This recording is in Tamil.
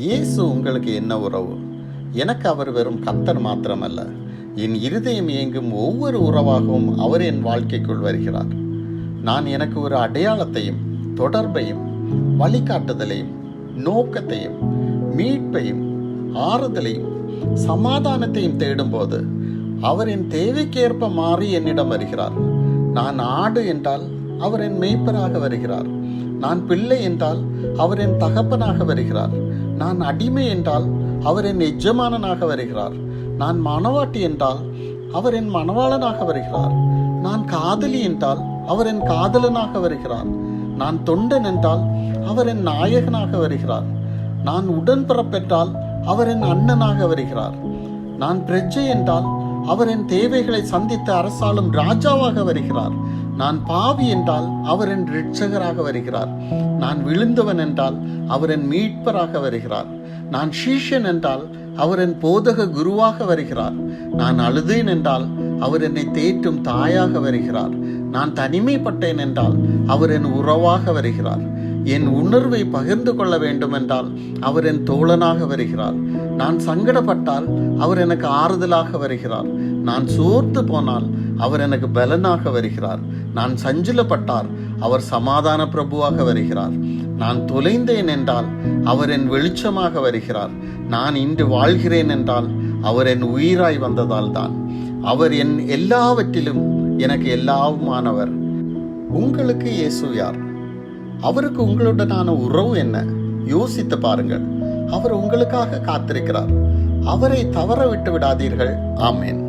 இயேசு உங்களுக்கு என்ன உறவு? எனக்கு அவர் வெறும் கர்த்தர் மாத்திரமல்ல, என் இருதயம் இயங்கும் ஒவ்வொரு உறவாகவும் அவர் என் வாழ்க்கைக்குள் வருகிறார். நான் எனக்கு ஒரு அடையாளத்தையும் தொடர்பையும் வழிகாட்டுதலையும் நோக்கத்தையும் மீட்பையும் ஆறுதலையும் சமாதானத்தையும் தேடும்போது அவர் என் தேவைக்கேற்ப மாறி என்னிடம் வருகிறார். நான் ஆடு என்றால் அவர் என் மேய்ப்பராக வருகிறார். நான் பிள்ளை என்றால் அவர் என் தகப்பனாக வருகிறார். நான் அடிமை என்றால் அவர் என் எஜமானனாக வருகிறார். நான் மணவாட்டி என்றால் அவர் என் மணவாளனாக வருகிறார். நான் காதலி என்றால் அவர் என் காதலனாக வருகிறார். நான் தொண்டன் என்றால் அவர் என் நாயகனாக வருகிறார். நான் உடன்பிறப்பெற்றால் அவர் என் அண்ணனாக வருகிறார். நான் பிரஜை என்றால் அவர் என் தேவைகளை சந்தித்து அரசாளும் ராஜாவாக வருகிறார். நான் பாவி என்றால் அவர் என் இரட்சகராக வருகிறார். நான் விழுந்தவன் என்றால் அவர் என் மீட்பராக வருகிறார். நான் சீஷன் என்றால் அவர் என் போதக குருவாக வருகிறார். நான் அழுதேன் என்றால் அவர் என்னை தேற்றும் தாயாக வருகிறார். நான் தனிமைப்பட்டேன் என்றால் அவர் என் உறவாக வருகிறார். என் உணர்வை பகிர்ந்து கொள்ள வேண்டும் என்றால் அவர் என் தோழனாக வருகிறார். நான் சங்கடப்பட்டால் அவர் எனக்கு ஆறுதலாக வருகிறார். நான் சோர்ந்து போனால் அவர் எனக்கு பலனாக வருகிறார். நான் சஞ்சலப்பட்டால் அவர் சமாதான பிரபுவாக வருகிறார். நான் தொலைந்தேன் என்றால் அவர் என் வெளிச்சமாக வருகிறார். நான் இன்று வாழ்கிறேன் என்றால் அவர் என் உயிராய் வந்ததால் தான். அவர் என் எல்லாவற்றிலும் எனக்கு எல்லாவுமானவர். உங்களுக்கு இயேசு யார்? அவருக்கு உங்களுடனான உறவு என்ன? யோசித்து பாருங்கள். அவர் உங்களுக்காக காத்திருக்கிறார். அவரை தவற விட்டு விடாதீர்கள். ஆமென்.